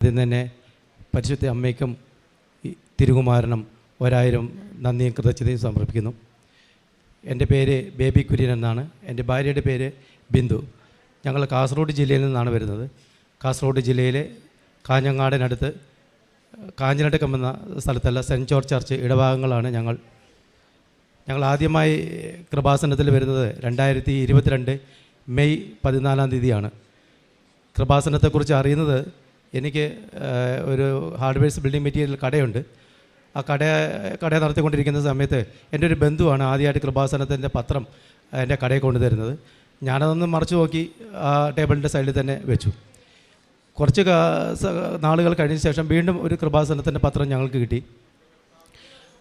ആദ്യം തന്നെ പരിശുദ്ധ അമ്മയ്ക്കും തിരുകുമാരനും 1000 നന്ദിയും കൃതജ്ഞതയും സമർപ്പിക്കുന്നു. എൻ്റെ പേര് ബേബി കുര്യൻ എന്നാണ്. എൻ്റെ ഭാര്യയുടെ പേര് ബിന്ദു. ഞങ്ങൾ കാസർഗോഡ് ജില്ലയിൽ നിന്നാണ് വരുന്നത്. കാസർഗോഡ് ജില്ലയിലെ കാഞ്ഞങ്ങാടിനടുത്ത് കാഞ്ഞിരട്ടക്കം എന്ന സ്ഥലത്തല്ല, സെൻറ്റ് ജോർജ് ചർച്ച് ഇടഭാഗങ്ങളാണ് ഞങ്ങൾ. ആദ്യമായി കൃപാസനത്തിൽ വരുന്നത് 2022 മെയ് 14 കൃപാസനത്തെക്കുറിച്ച് അറിയുന്നത് എനിക്ക് ഒരു ഹാർഡ്വെയർസ് ബിൽഡിംഗ് മെറ്റീരിയൽ കടയുണ്ട്. ആ കട നടത്തിക്കൊണ്ടിരിക്കുന്ന സമയത്ത് എൻ്റെ ഒരു ബന്ധുവാണ് ആദ്യമായിട്ട് കൃപാസനത്തിൻ്റെ പത്രം എൻ്റെ കടയിൽ കൊണ്ടുതരുന്നത്. ഞാനതൊന്ന് മറച്ചു നോക്കി ആ ടേബിളിൻ്റെ സൈഡിൽ തന്നെ വെച്ചു. കുറച്ച് നാളുകൾ കഴിഞ്ഞ ശേഷം വീണ്ടും ഒരു കൃപാസനത്തിൻ്റെ പത്രം ഞങ്ങൾക്ക് കിട്ടി.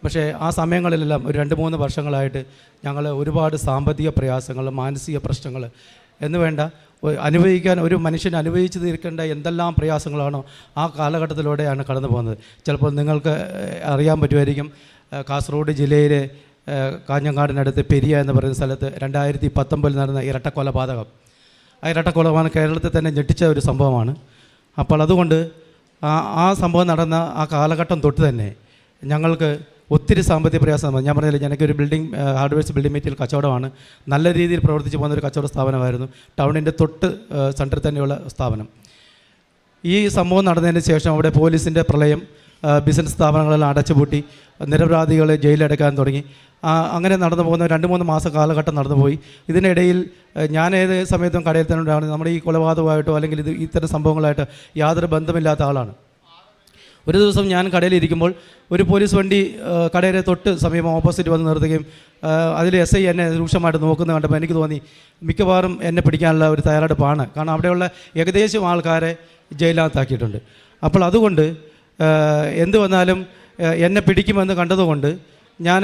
പക്ഷേ ആ സമയങ്ങളിലെല്ലാം ഒരു 2-3 വർഷങ്ങളായിട്ട് ഞങ്ങൾ ഒരുപാട് സാമ്പത്തിക പ്രയാസങ്ങൾ, മാനസിക പ്രശ്നങ്ങൾ എന്ന് വേണ്ട അനുഭവിക്കാൻ ഒരു മനുഷ്യൻ അനുഭവിച്ച് തീർക്കേണ്ട എന്തെല്ലാം പ്രയാസങ്ങളാണോ ആ കാലഘട്ടത്തിലൂടെയാണ് കടന്നു പോകുന്നത്. ചിലപ്പോൾ നിങ്ങൾക്ക് അറിയാൻ പറ്റുമായിരിക്കും, കാസർഗോഡ് ജില്ലയിലെ കാഞ്ഞങ്ങാടിനടുത്ത് പെരിയ എന്ന് പറയുന്ന സ്ഥലത്ത് 2019 നടന്ന ഇരട്ടക്കൊലപാതകം. ആ ഇരട്ടക്കൊലപാതകം കേരളത്തിൽ തന്നെ ഞെട്ടിച്ച ഒരു സംഭവമാണ്. അപ്പോൾ അതുകൊണ്ട് ആ സംഭവം നടന്ന ആ കാലഘട്ടം തൊട്ട് തന്നെ ഞങ്ങൾക്ക് ഒത്തിരി സാമ്പത്തിക പ്രയാസമാണ്. ഞാൻ പറഞ്ഞില്ല, എനിക്കൊരു ഹാർഡ്വെയർസ് ബിൽഡിംഗ് മെറ്റീരിയൽ കച്ചവടമാണ്. നല്ല രീതിയിൽ പ്രവർത്തിച്ച് പോകുന്ന ഒരു കച്ചവട സ്ഥാപനമായിരുന്നു. ടൗണിൻ്റെ തൊട്ട് സെൻറ്ററിൽ തന്നെയുള്ള സ്ഥാപനം. ഈ സംഭവം നടന്നതിന് ശേഷം അവിടെ പോലീസിൻ്റെ പ്രളയം, ബിസിനസ് സ്ഥാപനങ്ങളെല്ലാം അടച്ചുപൂട്ടി, നിരപരാധികളെ ജയിലടക്കാൻ തുടങ്ങി. അങ്ങനെ നടന്നു പോകുന്ന 2-3 മാസം കാലഘട്ടം നടന്നുപോയി. ഇതിനിടയിൽ ഞാൻ ഏത് സമയത്തും കടയിൽ തന്നെ ഉണ്ടാകുന്നത്. നമ്മുടെ ഈ കൊലപാതകമായിട്ടോ അല്ലെങ്കിൽ ഇത്തരം സംഭവങ്ങളായിട്ട് യാതൊരു ബന്ധമില്ലാത്ത ആളാണ്. ഒരു ദിവസം ഞാൻ കടയിലിരിക്കുമ്പോൾ ഒരു പോലീസ് വണ്ടി കടയുടെ തൊട്ട് സമീപം ഓപ്പോസിറ്റ് വന്ന് നിർത്തുകയും അതിൽ SI എന്നെ രൂക്ഷമായിട്ട് നോക്കുന്നത് കണ്ടപ്പോൾ എനിക്ക് തോന്നി മിക്കവാറും എന്നെ പിടിക്കാനുള്ള ഒരു തയ്യാറെടുപ്പാണ്. കാരണം അവിടെയുള്ള ഏകദേശം ആൾക്കാരെ ജയിലിനകത്താക്കിയിട്ടുണ്ട്. അപ്പോൾ അതുകൊണ്ട് എന്ത് വന്നാലും എന്നെ പിടിക്കുമെന്ന് കണ്ടതുകൊണ്ട് ഞാൻ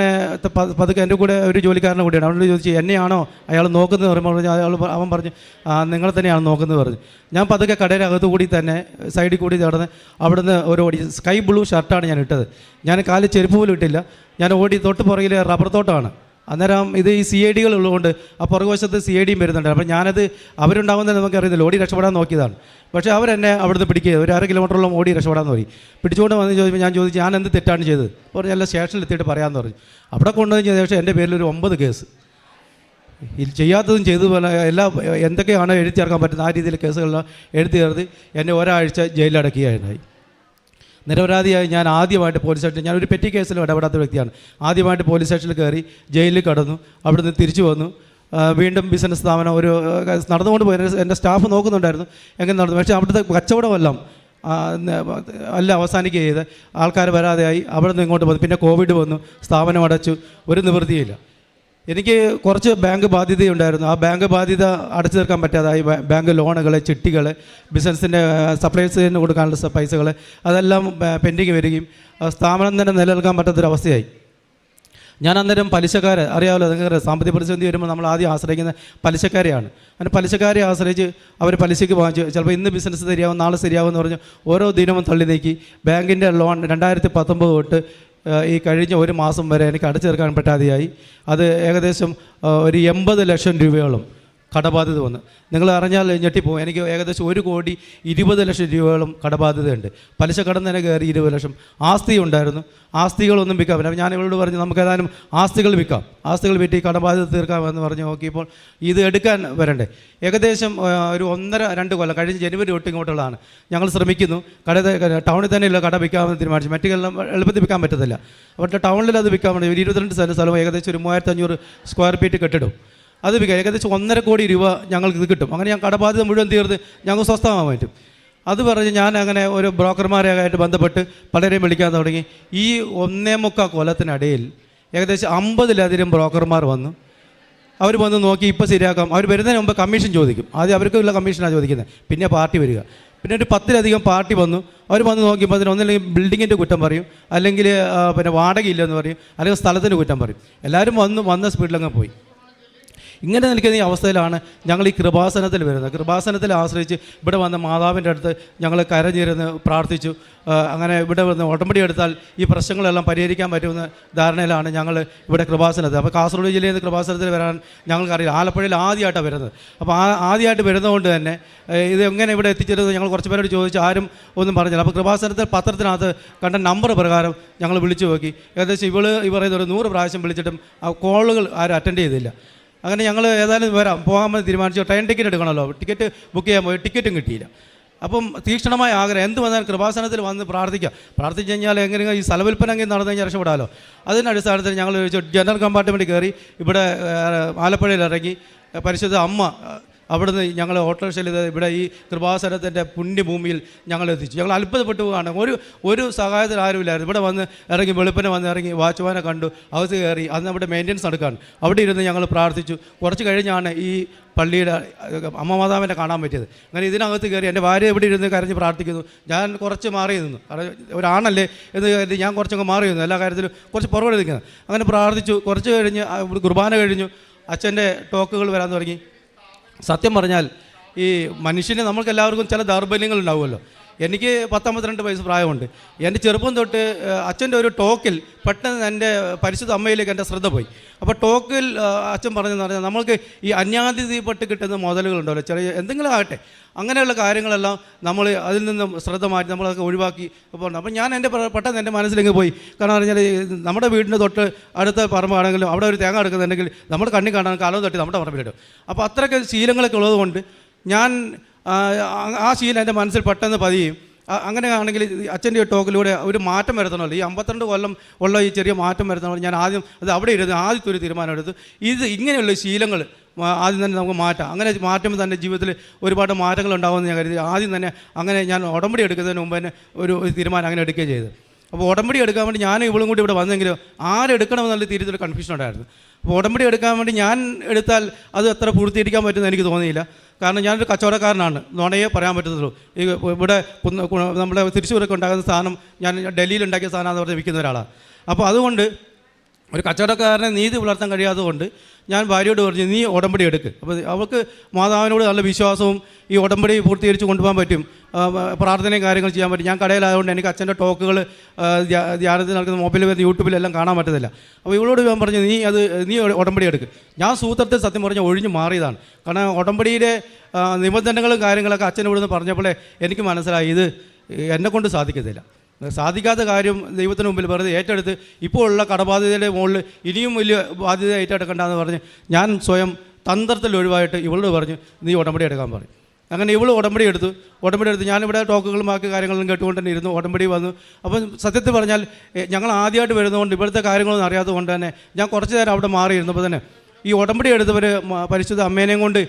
പതുക്കെ എൻ്റെ കൂടെ ഒരു ജോലിക്കാരനെ കൂടിയാണ്. അവനോട് ചോദിച്ചു, എന്നെയാണോ അയാൾ നോക്കുന്നത് പറയുമ്പോൾ അവൻ പറഞ്ഞു, നിങ്ങൾ തന്നെയാണ് നോക്കുന്നത് പറഞ്ഞു. ഞാൻ പതുക്കെ കടയുടെ അകത്തു കൂടി തന്നെ സൈഡിൽ കൂടി നടന്ന് അവിടുന്ന് ഓടി. സ്കൈ ബ്ലൂ ഷർട്ടാണ് ഞാൻ ഇട്ടത്. ഞാൻ കാലിൽ ചെരുപ്പ് പോലും ഇട്ടില്ല. ഞാൻ ഓടി തൊട്ട് പുറകിൽ റബ്ബർ തോട്ടമാണ്. അന്നേരം ഇത് ഈ CID ഉള്ളതുകൊണ്ട് ആ പുറകുവശത്ത് CID വരുന്നുണ്ട്. അപ്പോൾ ഞാനത് അവരുണ്ടാകുന്നത് നമുക്ക് അറിയുന്നില്ല. ഓടി രക്ഷപ്പെടാൻ നോക്കിയതാണ്. പക്ഷേ അവരെന്നെ അവിടുന്ന് പിടിക്കുക, ഒരു 1/2 കിലോമീറ്ററോളം ഓടി രക്ഷപ്പെടാൻ നോക്കി. പിടിച്ചുകൊണ്ട് വന്ന് ചോദിച്ചപ്പോൾ ഞാൻ ചോദിച്ചു, ഞാൻ എന്ത് തെറ്റാണ് ചെയ്തത്? പറഞ്ഞു, എല്ലാ സ്റ്റേഷനിൽ എത്തിയിട്ട് പറയാമെന്ന് പറഞ്ഞു. അവിടെ കൊണ്ടുവന്ന് ചെയ്ത ശേഷം എൻ്റെ പേരിൽ ഒരു 9 കേസ്, ചെയ്യാത്തതും ചെയ്തു പോലെ എല്ലാം എന്തൊക്കെയാണ് എഴുതി ചേർക്കാൻ പറ്റുന്ന ആ രീതിയിൽ കേസുകളെല്ലാം എഴുതി ചേർത്ത് എന്നെ ഒരാഴ്ച ജയിലടക്കുകയായി. നിരപരാധിയായി ഞാൻ ആദ്യമായിട്ട് പോലീസ് സ്റ്റേഷനിൽ, ഞാനൊരു പെറ്റി കേസിലും ഇടപെടാത്ത വ്യക്തിയാണ്. ആദ്യമായിട്ട് പോലീസ് സ്റ്റേഷനിൽ കയറി ജയിലിൽ കടന്നു. അവിടുന്ന് തിരിച്ചു വന്നു. വീണ്ടും ബിസിനസ് സ്ഥാപനം ഒരു നടന്നുകൊണ്ട് പോയി. എൻ്റെ സ്റ്റാഫ് നോക്കുന്നുണ്ടായിരുന്നു എങ്ങനെ നടന്നു. പക്ഷേ അവിടുത്തെ കച്ചവടമെല്ലാം അവസാനിക്കുക ചെയ്ത് ആൾക്കാർ വരാതെയായി. അവിടെ നിന്ന് ഇങ്ങോട്ട് വന്നു. പിന്നെ കോവിഡ് വന്നു, സ്ഥാപനം അടച്ചു, ഒരു നിവൃത്തിയില്ല. എനിക്ക് കുറച്ച് ബാങ്ക് ബാധ്യതയുണ്ടായിരുന്നു. ആ ബാങ്ക് ബാധ്യത അടച്ചു തീർക്കാൻ പറ്റാതായി. ബാങ്ക് ലോണുകൾ, ചിട്ടികൾ, ബിസിനസ്സിൻ്റെ സപ്ലൈസിന് കൊടുക്കാനുള്ള പൈസകൾ അതെല്ലാം പെൻഡിങ് വരികയും സ്ഥാപനം തന്നെ നിലനിൽക്കാൻ പറ്റാത്തൊരവസ്ഥയായി. ഞാൻ അന്നേരം പലിശക്കാരെ അറിയാമല്ലോ, നിങ്ങൾക്ക് സാമ്പത്തിക പ്രതിസന്ധി വരുമ്പോൾ നമ്മൾ ആദ്യം ആശ്രയിക്കുന്ന പലിശക്കാരെയാണ്. അങ്ങനെ പലിശക്കാരെ ആശ്രയിച്ച് അവർ പലിശയ്ക്ക് വാങ്ങിച്ചു. ചിലപ്പോൾ ഇന്ന് ബിസിനസ് ശരിയാവും, നാളെ ശരിയാവുമെന്ന് പറഞ്ഞ് ഓരോ ദിനവും തള്ളി നീക്കി. ബാങ്കിൻ്റെ ലോൺ 2019 തൊട്ട് ഈ കഴിഞ്ഞ 1 മാസം വരെ എനിക്ക് അടച്ചു തീർക്കാൻ പറ്റാതെയായി. അത് ഏകദേശം ഒരു 80 ലക്ഷം രൂപയോളം കടബാധ്യത വന്നു. നിങ്ങൾ അറിഞ്ഞാൽ ഞെട്ടിപ്പോവും. എനിക്ക് ഏകദേശം 1,20,00,000 രൂപയോളം കടബാധ്യതയുണ്ട്. പലിശ കടന്ന് തന്നെ കയറി 20 ലക്ഷം. ആസ്തി ഉണ്ടായിരുന്നു, ആസ്തികളൊന്നും വിൽക്കാൻ പറ്റില്ല. ഞാൻ ഇവളോട് പറഞ്ഞു, നമുക്ക് ഏതായാലും ആസ്തികൾ വിൽക്കാം, ആസ്തികൾ വിറ്റ് ഈ കടബാധ്യത തീർക്കാമെന്ന് പറഞ്ഞ് നോക്കിയപ്പോൾ ഇത് എടുക്കാൻ വരണ്ടേ. ഏകദേശം ഒരു 1.5-2 കൊല്ലം കഴിഞ്ഞ് ജനുവരി തൊട്ട് ഇങ്ങോട്ടുള്ളതാണ് ഞങ്ങൾ ശ്രമിക്കുന്നു. ടൗണിൽ തന്നെയുള്ള കട വിൽക്കാമെന്ന് തീരുമാനിച്ചു. മറ്റെല്ലാം എളുപ്പത്തിൽ വിൽക്കാൻ പറ്റത്തില്ല. അപ്പോൾ ടൗണിൽ അത് വിൽക്കാൻ വേണ്ടി 22 സെൻറ്റ് സ്ഥലം, ഏകദേശം ഒരു 3500 സ്ക്വയർ ഫീറ്റ് കെട്ടിടും. അത് വിൽക്കാം. ഏകദേശം 1.5 കോടി രൂപ ഞങ്ങൾക്ക് ഇത് കിട്ടും. അങ്ങനെ ഞാൻ കടബാധ്യത മുഴുവൻ തീർത്ത് ഞങ്ങൾ സ്വസ്ഥമാകാൻ പറ്റും. അത് പറഞ്ഞ് ഞാൻ അങ്ങനെ ഒരു ബ്രോക്കർമാരായിട്ട് ബന്ധപ്പെട്ട് പലരെയും വിളിക്കാൻ തുടങ്ങി. ഈ 1.25 കൊല്ലത്തിനിടയിൽ ഏകദേശം 50-ലധികം ബ്രോക്കർമാർ വന്നു. അവർ വന്ന് നോക്കി, ഇപ്പോൾ ശരിയാക്കാം. അവർ വരുന്നതിന് മുമ്പ് കമ്മീഷൻ ചോദിക്കും. ആദ്യം അവർക്കുള്ള കമ്മീഷനാണ് ചോദിക്കുന്നത്, പിന്നെ പാർട്ടി വരിക. പിന്നെ ഒരു 10-ലധികം പാർട്ടി വന്നു. അവർ വന്ന് നോക്കിയപ്പോൾ അതിന് ഒന്നില്ലെങ്കിൽ ബിൽഡിങ്ങിൻ്റെ കുറ്റം പറയും, അല്ലെങ്കിൽ പിന്നെ വാടകയില്ലെന്ന് പറയും, അല്ലെങ്കിൽ സ്ഥലത്തിൻ്റെ കുറ്റം പറയും. എല്ലാവരും വന്ന സ്പീഡിലങ്ങ് പോയി. ഇങ്ങനെ നിൽക്കുന്ന ഈ അവസ്ഥയിലാണ് ഞങ്ങൾ ഈ കൃപാസനത്തിൽ വരുന്നത്. കൃപാസനത്തിൽ ആശ്രയിച്ച് ഇവിടെ വന്ന മാതാവിൻ്റെ അടുത്ത് ഞങ്ങൾ കരഞ്ഞിരുന്ന് പ്രാർത്ഥിച്ചു. അങ്ങനെ ഇവിടെ വന്ന് ഉടമ്പടി എടുത്താൽ ഈ പ്രശ്നങ്ങളെല്ലാം പരിഹരിക്കാൻ പറ്റുമെന്ന ധാരണയിലാണ് ഞങ്ങൾ ഇവിടെ കൃപാസനത്തിൽ. അപ്പോൾ കാസർഗോഡ് ജില്ലയിൽ നിന്ന് കൃപാസനത്തിൽ വരാൻ ഞങ്ങൾക്കറിയില്ല. ആലപ്പുഴയിൽ ആദ്യമായിട്ടാണ് വരുന്നത്. അപ്പോൾ ആദ്യമായിട്ട് വരുന്നതുകൊണ്ട് തന്നെ ഇത് എങ്ങനെ ഇവിടെ എത്തിച്ചേരുന്നത് ഞങ്ങൾ കുറച്ച് പേരോട് ചോദിച്ചു, ആരും ഒന്നും പറഞ്ഞില്ല. അപ്പോൾ കൃപാസനത്തിൽ പത്രത്തിനകത്ത് കണ്ട നമ്പർ പ്രകാരം ഞങ്ങൾ വിളിച്ചു നോക്കി. ഏകദേശം ഈ പറയുന്ന ഒരു 100 പ്രാവശ്യം വിളിച്ചിട്ടും ആ കോളുകൾ ആരും അറ്റൻഡ് ചെയ്തില്ല. അങ്ങനെ ഞങ്ങൾ ഏതായാലും പോകാമെന്ന് തീരുമാനിച്ചു. ട്രെയിൻ ടിക്കറ്റ് എടുക്കണമല്ലോ, ടിക്കറ്റ് ബുക്ക് ചെയ്യാൻ പോയി, ടിക്കറ്റും കിട്ടിയില്ല. അപ്പം തീക്ഷണമായ ആഗ്രഹം എന്ത് വന്നാലും കൃപാസനത്തിൽ വന്ന് പ്രാർത്ഥിച്ചു കഴിഞ്ഞാൽ എങ്ങനെയെങ്കിലും ഈ സ്ഥലവിൽപ്പന എങ്ങനെ നടന്നു കഴിഞ്ഞാൽ രക്ഷപ്പെടാമല്ലോ. അതിൻ്റെ അടിസ്ഥാനത്തിൽ ഞങ്ങൾ ജനറൽ കമ്പാർട്ട്മെൻറ്റ് കയറി ഇവിടെ ആലപ്പുഴയിൽ ഇറങ്ങി പരിശുദ്ധ അമ്മ അവിടുന്ന് ഞങ്ങൾ ഓട്ടോറിക്ഷയിൽ ഇവിടെ ഈ കൃപാസനത്തിൻ്റെ പുണ്യഭൂമിയിൽ ഞങ്ങൾ എത്തിച്ചു. ഞങ്ങൾ അത്ഭുതപ്പെട്ടു പോവുകയാണ്. ഒരു സഹായത്തിന് ആരുമില്ലായിരുന്നു. ഇവിടെ വന്ന് ഇറങ്ങി വെളുപ്പിനെ വന്ന് ഇറങ്ങി വാച്ച്മാനെ കണ്ടു, അകത്ത് കയറി. അന്ന് അവിടെ മെയിൻ്റെനൻസ് നടക്കുകയാണ്. അവിടെ ഇരുന്ന് ഞങ്ങൾ പ്രാർത്ഥിച്ചു. കുറച്ച് കഴിഞ്ഞാണ് ഈ പള്ളിയുടെ അമ്മ മാതാവിനെ കാണാൻ പറ്റിയത്. അങ്ങനെ ഇതിനകത്ത് കയറി എൻ്റെ ഭാര്യ ഇവിടെ ഇരുന്ന് കരഞ്ഞ് പ്രാർത്ഥിക്കുന്നു. ഞാൻ കുറച്ച് മാറി നിന്നു. കാരണം ഒരാണല്ലേ എന്ന് കരുതി ഞാൻ കുറച്ചൊക്കെ മാറി നിന്നു. എല്ലാ കാര്യത്തിലും കുറച്ച് പുറകെ നിൽക്കുന്നത്. അങ്ങനെ പ്രാർത്ഥിച്ചു. കുറച്ച് കഴിഞ്ഞ് കുർബാന കഴിഞ്ഞു. അച്ഛൻ്റെ ടോക്കുകൾ വരാൻ തുടങ്ങി. സത്യം പറഞ്ഞാൽ ഈ മനുഷ്യന് നമ്മൾക്ക് എല്ലാവർക്കും ചില ദൗർബല്യങ്ങൾ ഉണ്ടാവുമല്ലോ. എനിക്ക് 52 വയസ്സ് പ്രായമുണ്ട്. എൻ്റെ ചെറുപ്പം തൊട്ട് അച്ഛൻ്റെ ഒരു ടോക്കിൽ പെട്ടെന്ന് എൻ്റെ പരിശുദ്ധ അമ്മയിലേക്ക് എൻ്റെ ശ്രദ്ധ പോയി. അപ്പോൾ ടോക്കിൽ അച്ഛൻ പറഞ്ഞതെന്ന് പറഞ്ഞാൽ നമ്മൾക്ക് ഈ അന്യാതിഥിപ്പെട്ട് കിട്ടുന്ന മുതലുകളുണ്ടല്ലോ, ചെറിയ എന്തെങ്കിലും ആകട്ടെ, അങ്ങനെയുള്ള കാര്യങ്ങളെല്ലാം നമ്മൾ അതിൽ നിന്നും ശ്രദ്ധ മാറ്റി നമ്മളതൊക്കെ ഒഴിവാക്കി പോകണം. അപ്പോൾ ഞാൻ പെട്ടെന്ന് എൻ്റെ മനസ്സിലേക്ക് പോയി. കാരണം പറഞ്ഞാൽ നമ്മുടെ വീടിൻ്റെ തൊട്ട് അടുത്ത പറമ്പാണെങ്കിലും അവിടെ ഒരു തേങ്ങ എടുക്കുന്നുണ്ടെങ്കിൽ നമ്മുടെ കണ്ണി കാണാൻ കാലം തട്ടി നമ്മുടെ പറമ്പിലിടും. അപ്പോൾ അത്രയ്ക്ക് ശീലങ്ങളൊക്കെ ഉള്ളതുകൊണ്ട് ഞാൻ ആ ശീലം എൻ്റെ മനസ്സിൽ പെട്ടെന്ന് പതിയും. അങ്ങനെയാണെങ്കിൽ അച്ഛൻ്റെ ടോക്കിലൂടെ ഒരു മാറ്റം വരുത്തണമല്ലോ. ഈ 52 കൊല്ലം ഉള്ള ഈ ചെറിയ മാറ്റം വരുത്തണമല്ലോ. ഞാൻ ആദ്യം അത് അവിടെ ഇരുന്ന് ആദ്യത്തെ ഒരു തീരുമാനം എടുത്തു. ഇങ്ങനെയുള്ള ശീലങ്ങൾ ആദ്യം തന്നെ നമുക്ക് മാറ്റാം. അങ്ങനെ മാറ്റുമ്പോൾ തന്നെ ജീവിതത്തിൽ ഒരുപാട് മാറ്റങ്ങൾ ഉണ്ടാകുമെന്ന് ഞാൻ കരുതി. ആദ്യം തന്നെ അങ്ങനെ ഞാൻ ഉടമ്പടി എടുക്കുന്നതിന് മുമ്പ് തന്നെ ഒരു തീരുമാനം അങ്ങനെ എടുക്കുകയും ചെയ്തു. അപ്പോൾ ഉടമ്പടി എടുക്കാൻ വേണ്ടി ഞാൻ ഇവളും കൂടി ഇവിടെ വന്നെങ്കിലും ആരെടുക്കണമെന്നുള്ള തീരുമാനത്തിൽ കൺഫ്യൂഷൻ ഉണ്ടായിരുന്നു. അപ്പോൾ ഉടമ്പടി എടുക്കാൻ വേണ്ടി ഞാൻ എടുത്താൽ അത് അത്ര പൂർത്തീകരിക്കാൻ പറ്റുമെന്ന് എനിക്ക് തോന്നിയില്ല. കാരണം ഞാനൊരു കച്ചവടക്കാരനാണ്, നുണയെ പറയാൻ പറ്റത്തുള്ളൂ. ഈ ഇവിടെ നമ്മുടെ തൃശ്ശൂരൊക്കെ ഉണ്ടാകുന്ന സാധനം ഞാൻ ഡൽഹിയിൽ ഉണ്ടാക്കിയ സാധനമാണെന്ന് പറഞ്ഞ് വിൽക്കുന്ന ഒരാളാണ്. അപ്പോൾ അതുകൊണ്ട് ഒരു കച്ചവടക്കാരനെ നീതി പുലർത്താൻ കഴിയാത്തത് കൊണ്ട് ഞാൻ ഭാര്യയോട് പറഞ്ഞു, നീ ഉടമ്പടി എടുക്ക്. അപ്പോൾ അവൾക്ക് മാതാവിനോട് നല്ല വിശ്വാസവും ഈ ഉടമ്പടി പൂർത്തീകരിച്ച് കൊണ്ടുപോകാൻ പറ്റും, പ്രാർത്ഥനയും കാര്യങ്ങൾ ചെയ്യാൻ പറ്റും. ഞാൻ കടയിലായതുകൊണ്ട് എനിക്ക് അച്ഛൻ്റെ ടോക്കുകൾ ധ്യാനത്തിൽ നടക്കുന്ന മൊബൈലിൽ വരുന്ന യൂട്യൂബിലെല്ലാം കാണാൻ പറ്റത്തില്ല. അപ്പോൾ ഇവളോട് ഞാൻ പറഞ്ഞു, നീ ഉടമ്പടി എടുക്ക്. ഞാൻ സൂത്രത്തിൽ സത്യം പറഞ്ഞാൽ ഒഴിഞ്ഞു മാറിയതാണ്. കാരണം ഉടമ്പടിയിലെ നിബന്ധനകളും കാര്യങ്ങളൊക്കെ അച്ഛൻ ഇവിടുന്ന് പറഞ്ഞപ്പോഴേ എനിക്ക് മനസ്സിലായി ഇത് എന്നെക്കൊണ്ട് സാധിക്കത്തില്ല. സാധിക്കാത്ത കാര്യം ദൈവത്തിന് മുമ്പിൽ വെറുതെ ഏറ്റെടുത്ത് ഇപ്പോൾ ഉള്ള കടബാധ്യതയുടെ മുകളിൽ ഇനിയും വലിയ ബാധ്യത ഏറ്റെടുക്കണ്ടെന്ന് പറഞ്ഞ് ഞാൻ സ്വയം തന്ത്രത്തിൽ ഒഴിവായിട്ട് ഇവളോട് പറഞ്ഞു, നീ ഉടമ്പടി എടുക്കാൻ പറയും. അങ്ങനെ ഇവൾ ഉടമ്പടി എടുത്ത് ഞാനിവിടെ ടോക്കുകളും ബാക്കി കാര്യങ്ങളും കേട്ടുകൊണ്ട് തന്നെ ഇരുന്നു. ഉടമ്പടി വന്നു. അപ്പം സത്യത്തിൽ പറഞ്ഞാൽ ഞങ്ങൾ ആദ്യമായിട്ട് വരുന്നതുകൊണ്ട് ഇവിടുത്തെ കാര്യങ്ങളൊന്നും അറിയാത്തത് കൊണ്ട് തന്നെ ഞാൻ കുറച്ച് നേരം അവിടെ മാറിയിരുന്നപ്പോൾ തന്നെ ഈ ഉടമ്പടി എടുത്തവർ പരിശുദ്ധ അമ്മേനെയും കൊണ്ട്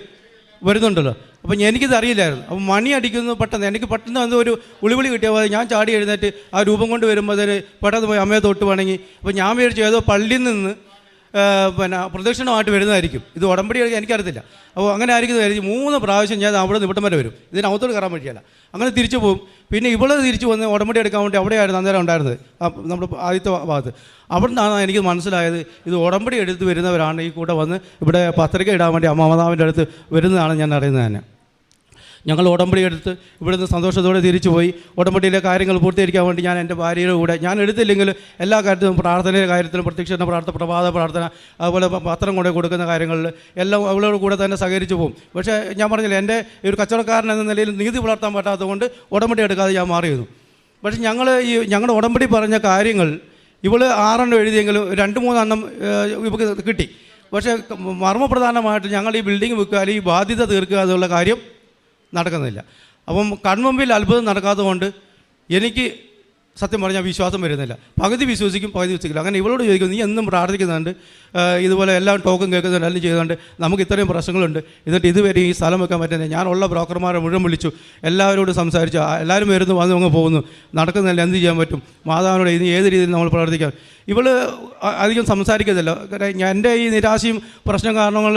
വരുന്നുണ്ടല്ലോ. അപ്പം എനിക്കിത് അറിയില്ലായിരുന്നു. അപ്പം മണി അടിക്കുന്നു എനിക്ക് പെട്ടെന്ന് വന്ന് ഒരു വിളിവിളി കിട്ടിയ പോലെ ഞാൻ ചാടി എഴുന്നേറ്റ് ആ രൂപം കൊണ്ട് വരുമ്പോൾ പെട്ടെന്ന് പോയി അമ്മയെ തൊട്ട് വണങ്ങി. അപ്പോൾ ഞാൻ വിചാരിച്ചു ഏതോ പള്ളിയിൽ നിന്ന് പ്രദക്ഷിണമായിട്ട് വരുന്നതായിരിക്കും. ഇത് ഉടമ്പടി എനിക്കറിയത്തില്ല. അപ്പോൾ അങ്ങനെ ആയിരിക്കും വിചാരിച്ചു 3 പ്രാവശ്യം ഞാൻ അവിടെ നിന്ന് ഇവിടം വരെ വരും. ഇതിനകത്തോട് കയറാൻ പറ്റിയല്ല. അങ്ങനെ തിരിച്ചു പോകും. പിന്നെ ഇവിടെ തിരിച്ചു വന്ന് ഉടമ്പടി എടുക്കാൻ വേണ്ടി അവിടെയായിരുന്നു അന്നേരം ഉണ്ടായിരുന്നത്, നമ്മുടെ ആദ്യത്തെ ഭാഗത്ത്. അവിടെ നിന്നാണ് എനിക്ക് മനസ്സിലായത് ഇത് ഉടമ്പടി എടുത്ത് വരുന്നവരാണ് ഈ കൂടെ വന്ന് ഇവിടെ പത്രിക ഇടാൻ വേണ്ടി അമ്മമാതാവിൻ്റെ അടുത്ത് വരുന്നതാണ് ഞാൻ അറിയുന്നത് തന്നെ. ഞങ്ങൾ ഉടമ്പടി എടുത്ത് ഇവിടുന്ന് സന്തോഷത്തോടെ തിരിച്ചു പോയി. ഉടമ്പടിയിലെ കാര്യങ്ങൾ പൂർത്തീകരിക്കാൻ വേണ്ടി ഞാൻ എൻ്റെ ഭാര്യയുടെ കൂടെ, ഞാൻ എടുത്തില്ലെങ്കിൽ എല്ലാ കാര്യത്തിലും പ്രാർത്ഥനയുടെ കാര്യത്തിലും പ്രത്യക്ഷ പ്രാർത്ഥന, പ്രഭാത പ്രാർത്ഥന, അതുപോലെ പത്രം കൊണ്ട് കൊടുക്കുന്ന കാര്യങ്ങളിൽ എല്ലാം അവളോട് കൂടെ തന്നെ സഹകരിച്ചു പോകും. പക്ഷേ ഞാൻ പറഞ്ഞില്ല, എൻ്റെ ഒരു കച്ചവടക്കാരൻ എന്ന നിലയിൽ നീതി പുലർത്താൻ പറ്റാത്തതുകൊണ്ട് ഉടമ്പടി എടുക്കാതെ ഞാൻ മാറിയിരുന്നു. പക്ഷേ ഞങ്ങളുടെ ഉടമ്പടി പറഞ്ഞ കാര്യങ്ങൾ ഇവൾ 6 എണ്ണം എഴുതിയെങ്കിലും 2-3 എണ്ണം ഇവൾക്ക് കിട്ടി. പക്ഷേ മർമ്മപ്രധാനമായിട്ട് ഞങ്ങൾ ഈ ബിൽഡിംഗ് വിൽക്കുക അല്ലെങ്കിൽ ഈ ബാധ്യത തീർക്കുക എന്നുള്ള കാര്യം നടക്കുന്നില്ല. അപ്പം കൺമുമ്പിൽ അത്ഭുതം നടക്കാത്തതുകൊണ്ട് എനിക്ക് സത്യം പറഞ്ഞാൽ വിശ്വാസം വരുന്നില്ല. പകുതി വിശ്വസിക്കും, പകുതി വിശ്വസിക്കില്ല. അങ്ങനെ ഇവളോട് ചോദിക്കും, നീ എന്നും പ്രാർത്ഥിക്കുന്നുണ്ട്, ഇതുപോലെ എല്ലാം ടോക്കും കേൾക്കുന്നുണ്ട്, എല്ലാം ചെയ്യുന്നുണ്ട്, നമുക്ക് ഇത്രയും പ്രശ്നങ്ങളുണ്ട്, എന്നിട്ട് ഇതുവരെ ഈ സ്ഥലം വെക്കാൻ പറ്റുന്നില്ല. ഞാനുള്ള ബ്രോക്കർമാരെ മുഴുവൻ വിളിച്ചു, എല്ലാവരോടും സംസാരിച്ചു, എല്ലാവരും വരുന്നു വന്ന് അങ്ങ് പോകുന്നു, നടക്കുന്നില്ല, എന്ത് ചെയ്യാൻ പറ്റും, മാതാവിനോട് ഇനി ഏത് രീതിയിൽ നമ്മൾ പ്രവർത്തിക്കാം. ഇവൾ അധികം സംസാരിക്കത്തില്ല. എൻ്റെ ഈ നിരാശയും പ്രശ്നം കാരണങ്ങൾ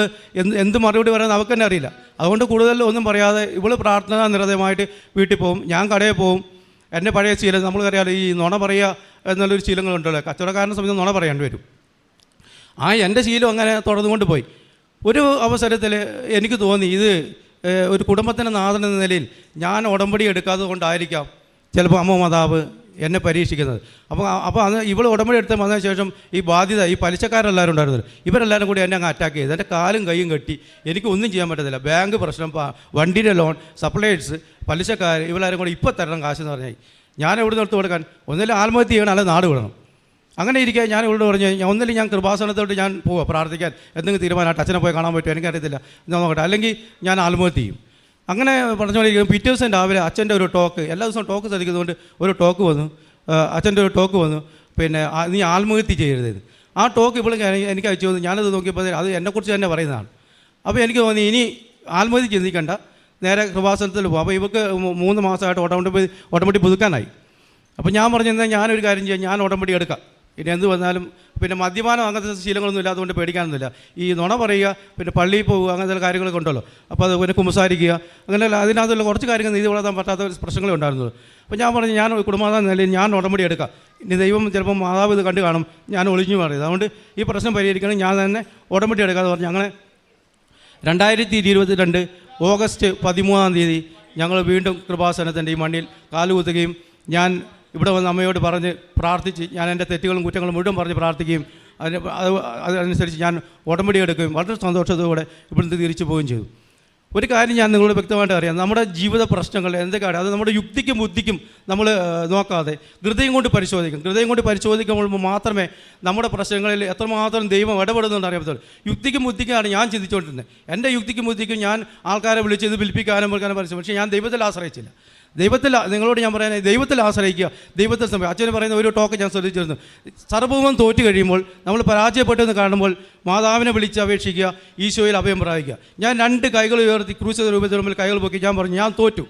എന്ത് മറുപടി പറയാൻ നമുക്ക് തന്നെ അറിയില്ല. അതുകൊണ്ട് കൂടുതൽ ഒന്നും പറയാതെ ഇവൾ പ്രാർത്ഥനാ നിരതമായിട്ട് വീട്ടിൽ പോകും, ഞാൻ കടയിൽ പോകും. എൻ്റെ പഴയ ശീലം നമ്മൾക്കറിയാമല്ലോ, ഈ നുണ പറയുക എന്നുള്ളൊരു ശീലങ്ങളുണ്ടല്ലോ, കച്ചവടക്കാരനെ സംബന്ധിച്ച് നുണ പറയേണ്ടി വരും. എൻ്റെ ശീലം അങ്ങനെ തുടർന്നുകൊണ്ട് പോയി. ഒരു അവസരത്തിൽ എനിക്ക് തോന്നി ഇത് ഒരു കുടുംബത്തിൻ്റെ നാഥൻ എന്ന നിലയിൽ ഞാൻ ഉടമ്പടി എടുക്കാത്തത് കൊണ്ടായിരിക്കാം ചിലപ്പോൾ അമ്മ മാതാവ് എന്നെ പരീക്ഷിക്കുന്നത്. അപ്പോൾ അന്ന് ഇവൾ ഉടമ്പടി എടുത്ത് വന്നതിന് ശേഷം ഈ ബാധ്യത ഈ പലിശക്കാരെല്ലാവരും ഉണ്ടായിരുന്നില്ല, ഇവരെല്ലാവരും കൂടി എന്നെ അങ്ങ് അറ്റാക്ക് ചെയ്ത് എൻ്റെ കാലും കൈയും കെട്ടി എനിക്ക് ഒന്നും ചെയ്യാൻ പറ്റത്തില്ല. ബാങ്ക് പ്രശ്നം, വണ്ടിയുടെ ലോൺ, സപ്ലൈസ്, പലിശക്കാർ, ഇവരെല്ലാവരും കൂടി ഇപ്പോൾ തരണം കാശെന്ന് പറഞ്ഞാൽ ഞാൻ എവിടെ നിർത്തി കൊടുക്കാൻ? ഒന്നിലും ആത്മഹത്യ ചെയ്യണം, അല്ലെങ്കിൽ നാട് വിടണം. അങ്ങനെ ഇരിക്കുക ഞാൻ ഇവിടെ പറഞ്ഞു ഒന്നിലും ഞാൻ കൃപാസനത്തോട്ട് ഞാൻ പോവുക പ്രാർത്ഥിക്കാൻ, എന്തെങ്കിലും തീരുമാനമായിട്ട് അച്ഛനെ പോയി കാണാൻ പറ്റുമോ എനിക്കറിയത്തില്ല ഞാൻ നോക്കട്ടെ, അല്ലെങ്കിൽ ഞാൻ ആത്മഹത്യ ചെയ്യും. അങ്ങനെ പറഞ്ഞുകൊണ്ടിരിക്കും. പിറ്റേ ദിവസം രാവിലെ അച്ഛൻ്റെ ഒരു ടോക്ക്, എല്ലാ ദിവസവും ടോക്ക് ശ്രദ്ധിക്കുന്നതുകൊണ്ട് ഒരു ടോക്ക് വന്നു, അച്ഛൻ്റെ ഒരു ടോക്ക് വന്നു, പിന്നെ നീ ആത്മഹത്യ ചെയ്യരുത്. ആ ടോക്ക് ഇപ്പോൾ എനിക്ക് അയച്ചു വന്നു. ഞാനത് നോക്കിയപ്പോൾ അത് എന്നെക്കുറിച്ച് തന്നെ പറയുന്നതാണ്. അപ്പോൾ എനിക്ക് തോന്നി ഇനി ആത്മഹത്യ ചിന്തിക്കണ്ട, നേരെ കൃപാസനത്തിൽ പോകും. അപ്പോൾ ഇവർക്ക് 3 മാസമായിട്ട് ഉടമ്പടി പുതുക്കാനായി. അപ്പോൾ ഞാൻ പറഞ്ഞാൽ ഞാനൊരു കാര്യം ചെയ്യാം, ഞാൻ ഉടമ്പടി എടുക്കാം, ഇനി എന്ത് വന്നാലും. പിന്നെ മദ്യപാനം അങ്ങനത്തെ ശീലങ്ങളൊന്നും ഇല്ലാത്തതുകൊണ്ട് പേടിക്കാനൊന്നുമില്ല. ഈ നുണ പറയുക, പിന്നെ പള്ളിയിൽ പോവുക, അങ്ങനത്തെ കാര്യങ്ങളൊക്കെ ഉണ്ടല്ലോ. അപ്പോൾ അത് പിന്നെ കുമ്പസാരിക്കുക, അങ്ങനെയല്ല അതിനകത്തുള്ള കുറച്ച് കാര്യങ്ങൾ നീതി വളർത്താൻ പറ്റാത്ത പ്രശ്നങ്ങളേ ഉണ്ടായിരുന്നത്. അപ്പോൾ ഞാൻ പറഞ്ഞു ഞാൻ കുടുംബനാഥൻ നിലയിൽ ഞാൻ ഉടമ്പടി എടുക്കാം. ഇനി ദൈവം ചിലപ്പോൾ മാതാവ് ഇത് കണ്ടു കാണും, ഞാൻ ഒളിഞ്ഞു മാറിയത്, അതുകൊണ്ട് ഈ പ്രശ്നം പരിഹരിക്കണം, ഞാൻ തന്നെ ഉടമ്പടി എടുക്കാമെന്ന് പറഞ്ഞു. അങ്ങനെ 2022 ഓഗസ്റ്റ് 13 ഞങ്ങൾ വീണ്ടും കൃപാസനത്തിൻ്റെ ഈ മണ്ണിൽ കാലുകുത്തുകയും ഞാൻ ഇവിടെ വന്ന് അമ്മയോട് പറഞ്ഞ് പ്രാർത്ഥിച്ച് ഞാൻ എൻ്റെ തെറ്റുകളും കുറ്റങ്ങളും മുഴുവൻ പറഞ്ഞ് പ്രാർത്ഥിക്കുകയും അതനുസരിച്ച് ഞാൻ ഉടമ്പടി എടുക്കുകയും വളരെ സന്തോഷത്തോടെ ഇവിടുന്ന് തിരിച്ചു പോവുകയും ചെയ്തു. ഒരു കാര്യം ഞാൻ നിങ്ങളോട് വ്യക്തമായിട്ട് അറിയാം, നമ്മുടെ ജീവിത പ്രശ്നങ്ങൾ എന്തൊക്കെയാണ് അത് നമ്മുടെ യുക്തിക്കും ബുദ്ധിക്കും നമ്മൾ നോക്കാതെ ഹൃദയം കൊണ്ട് പരിശോധിക്കും. ഹൃദയം കൊണ്ട് പരിശോധിക്കുമ്പോൾ മാത്രമേ നമ്മുടെ പ്രശ്നങ്ങളിൽ എത്രമാത്രം ദൈവം ഇടപെടുന്നുണ്ട് അറിയാൻ പറ്റുള്ളൂ. യുക്തിക്കും ബുദ്ധിക്കാണ് ഞാൻ ചിന്തിച്ചുകൊണ്ടിരുന്നത്. എൻ്റെ യുക്തിക്കും ബുദ്ധിക്കും ഞാൻ ആൾക്കാരെ വിളിച്ച് ഇത് വിൽപ്പിക്കാനും പരിശ്രമിച്ചു. പക്ഷേ ഞാൻ ദൈവത്തിൽ ആശ്രയിച്ചില്ല. നിങ്ങളോട് ഞാൻ പറയാൻ ദൈവത്തിൽ ആശ്രയിക്കുക, ദൈവത്തിൽ സമയം. അച്ഛന് പറയുന്ന ഒരു ടോക്ക് ഞാൻ ശ്രദ്ധിച്ചിരുന്നു, സർവ്വവും തോറ്റു കഴിയുമ്പോൾ നമ്മൾ പരാജയപ്പെട്ടെന്ന് കാണുമ്പോൾ മാതാവിനെ വിളിച്ച് അപേക്ഷിക്കുക, ഈശോയിൽ അഭയം പ്രാപിക്കുക. ഞാൻ 2 കൈകൾ ഉയർത്തി ക്രൂശിത രൂപത്തിൽ മുമ്പിൽ കൈകൾ പൊക്കി ഞാൻ പറഞ്ഞു ഞാൻ തോറ്റു.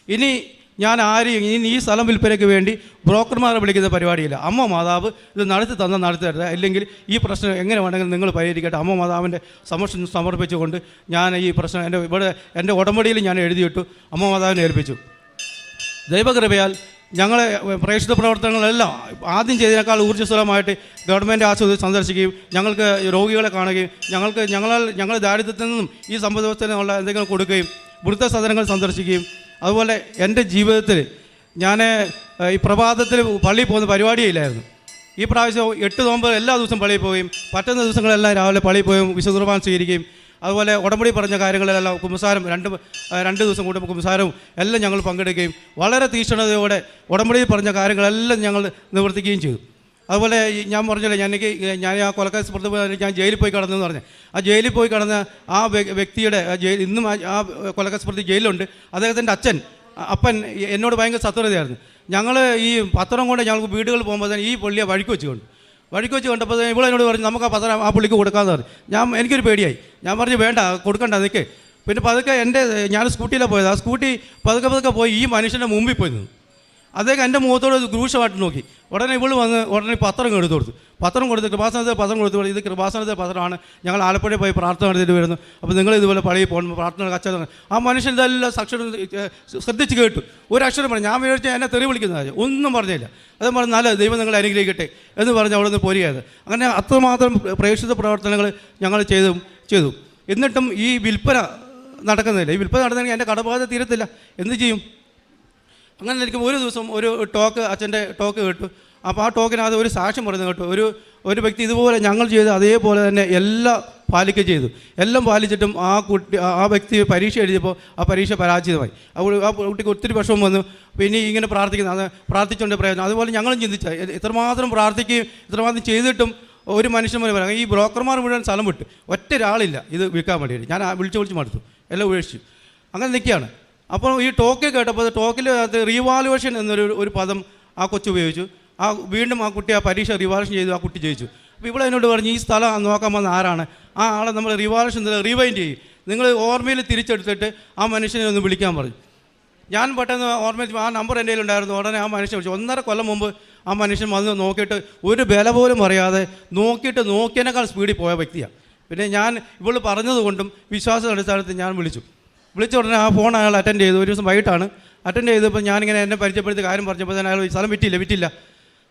ഇനി ഞാൻ ഈ സ്ഥലം വിൽപ്പനയ്ക്ക് വേണ്ടി ബ്രോക്കർമാരെ വിളിക്കുന്ന പരിപാടിയില്ല. അമ്മ മാതാവ് ഇത് നടത്തി തരുക, ഇല്ലെങ്കിൽ ഈ പ്രശ്നം എങ്ങനെ വേണമെങ്കിലും നിങ്ങൾ പരിഹരിക്കട്ടെ. അമ്മ മാതാവിൻ്റെ സമർപ്പിച്ചുകൊണ്ട് ഞാൻ ഈ പ്രശ്നം എൻ്റെ ഉടമ്പടിയിൽ ഞാൻ എഴുതിയിട്ടു, അമ്മ മാതാവിനെ ഏൽപ്പിച്ചു. ദൈവകൃപയാൽ ഞങ്ങളെ പ്രേക്ഷിത പ്രവർത്തനങ്ങളെല്ലാം ആദ്യം ചെയ്തതിനേക്കാൾ ഊർജ്ജസ്വലമായിട്ട് ഗവൺമെൻറ് ആശുപത്രി സന്ദർശിക്കുകയും ഞങ്ങൾക്ക് രോഗികളെ കാണുകയും ഞങ്ങൾ ദാരിദ്ര്യത്തിൽ നിന്നും ഈ സമ്പദ് വ്യവസ്ഥയിലുള്ള എന്തെങ്കിലും കൊടുക്കുകയും വൃദ്ധസദനങ്ങൾ സന്ദർശിക്കുകയും അതുപോലെ എൻ്റെ ജീവിതത്തിൽ ഞാൻ ഈ പ്രഭാതത്തിൽ പള്ളിയിൽ പോകുന്ന പരിപാടിയില്ലായിരുന്നു. ഈ പ്രാവശ്യം 8 നോമ്പ് എല്ലാ ദിവസവും പള്ളിയിൽ പോവുകയും പറ്റുന്ന ദിവസങ്ങളെല്ലാം രാവിലെ പള്ളിയിൽ പോയും വിശുദ്ധ കുർബാന സ്വീകരിക്കുകയും അതുപോലെ ഉടമ്പടി പറഞ്ഞ കാര്യങ്ങളെല്ലാം കുമ്പസാരം 2 ദിവസം കൂടുമ്പോൾ കുമ്പസാരവും എല്ലാം ഞങ്ങൾ പങ്കെടുക്കുകയും വളരെ തീക്ഷ്ണതയോടെ ഉടമ്പടിയിൽ പറഞ്ഞ കാര്യങ്ങളെല്ലാം ഞങ്ങൾ നിവർത്തിക്കുകയും ചെയ്തു. അതുപോലെ ഞാൻ പറഞ്ഞില്ലേ ഞാൻ ആ കൊലക്കേസ് പുറത്ത് ഞാൻ ജയിലിൽ പോയി കടന്നെന്ന് പറഞ്ഞ് ആ ജയിലിൽ പോയി കടന്ന ആ വ്യക്തിയുടെ ഇന്നും ആ കൊലക്കേസ് പ്രതി ജയിലുണ്ട്. അദ്ദേഹത്തിൻ്റെ അപ്പൻ എന്നോട് ഭയങ്കര ശത്രുതയായിരുന്നു. ഞങ്ങൾ ഈ പത്രം കൊണ്ട് ഞങ്ങൾക്ക് വീടുകളിൽ പോകുമ്പോൾ തന്നെ ഈ പുള്ളിയെ വഴിക്ക് വെച്ച് കണ്ടപ്പോൾ ഇവളെന്നോട് പറഞ്ഞു നമുക്ക് ആ പത്രം ആ പുള്ളിക്ക് കൊടുക്കാമെന്ന് പറഞ്ഞു. എനിക്കൊരു പേടിയായി. ഞാൻ പറഞ്ഞു വേണ്ട കൊടുക്കണ്ട നിൽക്കേ. പിന്നെ പതുക്കെ ഞാൻ സ്കൂട്ടിയിലാണ് പോയത്. ആ സ്കൂട്ടി പതുക്കെ പോയി ഈ മനുഷ്യൻ്റെ മുമ്പിൽ പോയി നിന്നു. അദ്ദേഹം എൻ്റെ മുഖത്തോട് ക്രൂശമായിട്ട് നോക്കി. ഉടനെ ഉടനെ പത്രം എടുത്തു കൊടുത്തു. പത്രം കൃപാസനത്തിൽ പത്രം കൊടുത്തു. ഇത് കൃപാസനത്തിൽ പത്രമാണ്, ഞങ്ങൾ ആലപ്പുഴയിൽ പോയി പ്രാർത്ഥന നടത്തിയിട്ട് വരുന്നു. അപ്പോൾ നിങ്ങൾ ഇതുപോലെ പള്ളിയിൽ പോകണം, പ്രാർത്ഥന കച്ചവടം. ആ മനുഷ്യൻ ഇതെല്ലാം സാക്ഷരം ശ്രദ്ധിച്ച് കേട്ടു. ഒരു അക്ഷരം പറഞ്ഞു. ഞാൻ വിചാരിച്ച എന്നെ തെറി വിളിക്കുന്നതായി ഒന്നും പറഞ്ഞില്ല. അത് പറഞ്ഞു നല്ല ദൈവം നിങ്ങളെ അനുഗ്രഹിക്കട്ടെ എന്ന് പറഞ്ഞ് അവിടെ നിന്ന് പോരുകയായത്. അങ്ങനെ അത്രമാത്രം പ്രേക്ഷിത പ്രവർത്തനങ്ങൾ ഞങ്ങൾ ചെയ്തു. എന്നിട്ടും ഈ വിൽപ്പന നടക്കുന്നില്ല. ഈ വിൽപ്പന നടന്നെങ്കിൽ എൻ്റെ കടബാധ്യത തീരത്തില്ല. എന്ത് ചെയ്യും? അങ്ങനെ എനിക്ക് ഒരു ദിവസം ഒരു അച്ഛൻ്റെ ടോക്ക് കേട്ടു. അപ്പോൾ ആ ടോക്കിനകത്ത് ഒരു സാക്ഷ്യം പറയുന്നത് കേട്ടു. ഒരു വ്യക്തി ഇതുപോലെ ഞങ്ങൾ ചെയ്ത് അതേപോലെ തന്നെ എല്ലാം പാലിക്കുകയും ചെയ്തു. എല്ലാം പാലിച്ചിട്ടും ആ വ്യക്തി പരീക്ഷ എഴുതിയപ്പോൾ ആ പരീക്ഷ പരാജയമായി. ആ കുട്ടിക്ക് ഒത്തിരി വിഷമം വന്നു. പിന്നെ ഇങ്ങനെ പ്രാർത്ഥിക്കുന്നത് പ്രാർത്ഥിച്ചുകൊണ്ട് പ്രയോജനം. അതുപോലെ ഞങ്ങളും ചിന്തിച്ച ഇത്രമാത്രം പ്രാർത്ഥിക്കുകയും ഇത്രമാത്രം ചെയ്തിട്ടും ഒരു മനുഷ്യന്മാർ പറയാം ഈ ബ്രോക്കർമാർ മുഴുവൻ സ്ഥലം വിട്ട് ഒറ്റ ഒരാളില്ല ഇത് വിൽക്കാൻ വേണ്ടിയിട്ട്. ഞാൻ വിളിച്ച് മടുത്തു, എല്ലാം ഉപേക്ഷിച്ചു. അങ്ങനെ നിൽക്കുകയാണ്. അപ്പോൾ ഈ ടോക്ക് കേട്ടപ്പോൾ ടോക്കിൽ അത് റീവാലുവേഷൻ എന്നൊരു പദം ആ കൊച്ചു ഉപയോഗിച്ചു. വീണ്ടും ആ കുട്ടി ആ പരീക്ഷ റിവാലുവേഷൻ ചെയ്തു. ആ കുട്ടി ജയിച്ചു. അപ്പോൾ ഇവിടെ എന്നോട് പറഞ്ഞു ഈ സ്ഥലം നോക്കാൻ വന്ന ആരാണ്? ആ ആളെ നമ്മൾ റിവാലുവേഷൻ റിവൈൻഡ് ചെയ്യും, നിങ്ങൾ ഓർമ്മയിൽ തിരിച്ചെടുത്തിട്ട് ആ മനുഷ്യനെ ഒന്ന് വിളിക്കാൻ പറഞ്ഞു. ഞാൻ പെട്ടെന്ന് ഓർമ്മയിൽ ആ നമ്പർ എൻ്റെ കയ്യിലുണ്ടായിരുന്നു. ഉടനെ ആ മനുഷ്യൻ വിളിച്ചു. 1.5 കൊല്ലം മുമ്പ് ആ മനുഷ്യൻ വന്ന് നോക്കിയിട്ട് ഒരു വില പോലും അറിയാതെ നോക്കിയതിനേക്കാൾ സ്പീഡിൽ പോയ വ്യക്തിയാണ്. പിന്നെ ഞാൻ ഇവൾ പറഞ്ഞതുകൊണ്ടും വിശ്വാസ അടിസ്ഥാനത്തിൽ ഞാൻ വിളിച്ച ഉടനെ ആ ഫോൺ അയാൾ അറ്റൻഡ് ചെയ്തു. ഒരു ദിവസം വൈകിട്ടാണ് അറ്റൻഡ് ചെയ്തപ്പോൾ ഞാനിങ്ങനെ എന്നെ പരിചയപ്പെടുത്തി കാര്യം പറഞ്ഞപ്പോൾ തന്നെ അയാൾ സ്ഥലം വിറ്റില്ല.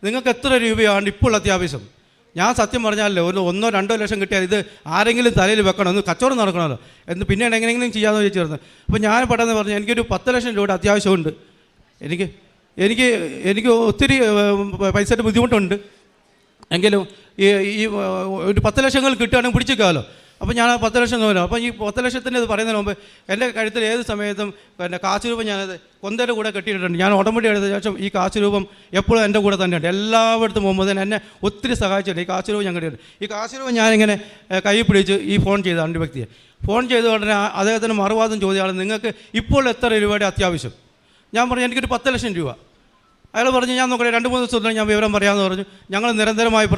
നിങ്ങൾക്ക് എത്ര രൂപയാണ് ഇപ്പോൾ അത്യാവശ്യം? ഞാൻ സത്യം പറഞ്ഞാലല്ലോ ഒരു 1-2 ലക്ഷം കിട്ടിയാൽ ഇത് ആരെങ്കിലും തലയിൽ വെക്കണം, ഒന്ന് കച്ചവടം നടക്കണമല്ലോ എന്ന് പിന്നീട് എങ്ങനെയെങ്കിലും ചെയ്യാമെന്ന് ചോദിച്ചിരുന്നു. അപ്പോൾ ഞാൻ പെട്ടെന്ന് പറഞ്ഞു എനിക്കൊരു 10 ലക്ഷം രൂപയുടെ അത്യാവശ്യമുണ്ട്, എനിക്ക് എനിക്ക് എനിക്ക് ഒത്തിരി പൈസയുടെ ബുദ്ധിമുട്ടുണ്ട്, എങ്കിലും ഈ ഒരു 10 ലക്ഷങ്ങൾ കിട്ടുകയാണെങ്കിൽ പിടിച്ചേക്കാമല്ലോ. അപ്പോൾ ഞാൻ ആ 10 ലക്ഷം നോക്കാം. അപ്പോൾ ഈ 10 ലക്ഷത്തിൻ്റെ ഇത് പറയുന്നതിന് മുമ്പ് എൻ്റെ കഴുത്തിൽ ഏത് സമയത്തും പിന്നെ കാശ് രൂപം ഞാനത് കൊന്തയുടെ കൂടെ കെട്ടിയിട്ടുണ്ട്. ഞാൻ ഓട്ടോമാറ്റിക് എടുത്ത ശേഷം ഈ കാശ് രൂപം എപ്പോഴും എൻ്റെ കൂടെ തന്നെയുണ്ട്. എല്ലായിടത്തും പോകുമ്പോൾ തന്നെ എന്നെ ഒത്തിരി സഹായിച്ചിട്ടുണ്ട്. ഈ കാശ് രൂപം ഞാൻ കെട്ടിയിട്ടുണ്ട്. ഈ കാശ് രൂപം ഞാനിങ്ങനെ കൈ പിടിച്ച് ഈ ഫോൺ ചെയ്ത 2 വ്യക്തിയെ ഫോൺ ചെയ്ത ഉടനെ അദ്ദേഹത്തിന് മറുവാദം ചോദ്യമാണ്, നിങ്ങൾക്ക് ഇപ്പോൾ എത്ര രൂപയുടെ അത്യാവശ്യം? ഞാൻ പറഞ്ഞു എനിക്കൊരു 10 ലക്ഷം രൂപ. അയാൾ പറഞ്ഞു ഞാൻ നോക്കട്ടെ 2-3 ദിവസത്തിൽ ഞാൻ വിവരം പറയാമെന്ന് പറഞ്ഞു. ഞങ്ങൾ നിരന്തരമായി